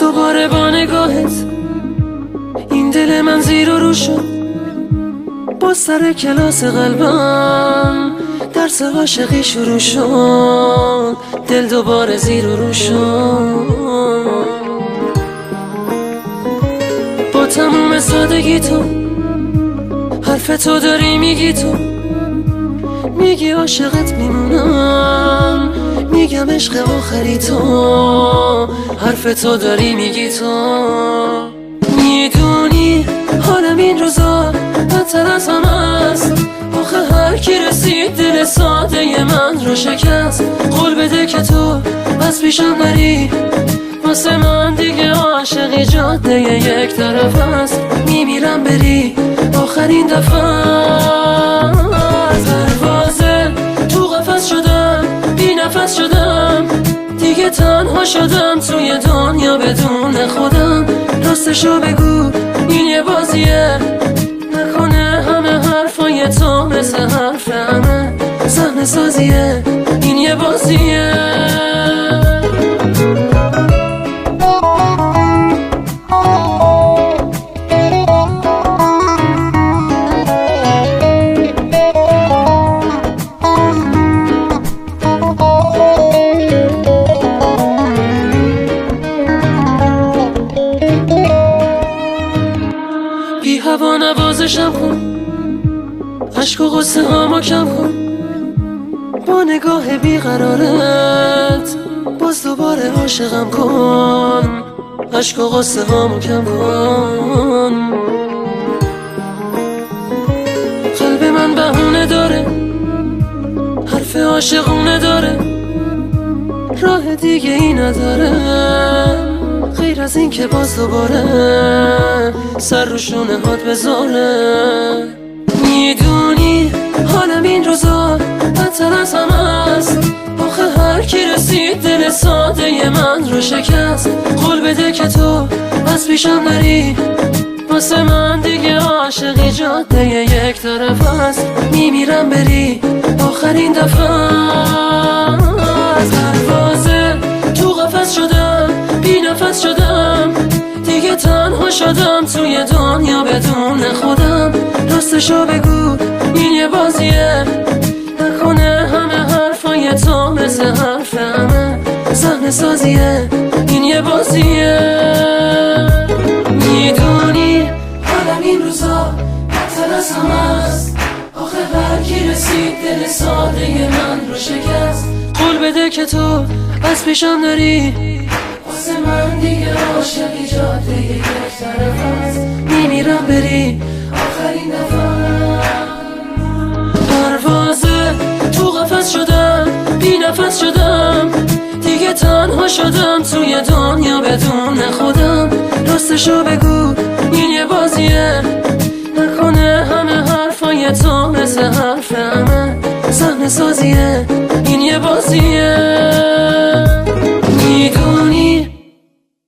دوباره با نگاهت این دل من زیر و رو شد. با سر کلاس قلبم درس عاشقی شروع شد. دل دوباره زیر و رو شد. با تموم سادگی تو حرف تو داری میگی، تو میگی عاشقت میمونم، میگم عشق آخری تو. حرف تو داری میگی، تو میدونی حالم این روزا بدتر از همه است. آخه هر کی رسید دل ساده من رو شکست. قول بده که تو از پیشم نری، واسه من دیگه عاشقی جاده یک طرف است. میمیرم بری آخرین دفعه. پروازه تو قفس شدم، بی نفس شدم، دیگه تنها شدم توی دنیا بدون خودم. راستشو بگو این یه بازیه، نکنه همه حرفای تو مثل حرف همه صحنه سازیه. این یه بازیه. بی هوا نوازشم کن، عشق و غصه هامو کم کن. با نگاه بیقرارت باز دوباره عاشقم کن. عشق و غصه هامو کم کن. قلب من بهونه داره، حرف عاشقونه داره، راه دیگه ای نداره غیر از این که باز دوباره سر رو شونه هات بذاره. میدونی حالم این روزا بدتر از همه است. آخه هر کی رسید دل ساده من رو شکست. قول بده که تو از پیشم نری، واسه من دیگه عاشقی جاده یک طرف است. میمیرم بری آخرین دفعه. پروازه تو قفس شدم، بی نفس شدم، دیگه تنها شدم توی دنیا بدون خودم. راستشو بگو این یه بازیه، نکنه همه حرفای تو مثل حرف همه صحنه سازیه. این یه بازیه. میدونی حالم این روزا بدتر از همه است. آخه هر کی رسید دل ساده من رو شکست. قول بده که تو از پیشم نری، واسه من دیگه عاشقی جاده یک طرف است. میمیرم بری آخرین دفعه. پروازه تو قفس شدم، بی نفس شدم، دیگه تنها شدم توی دنیا بدون خودم. راستشو بگو این یه بازیه، نکنه همه حرفای تو مثل حرف همه صحنه سازیه. این یه بازیه. میدونی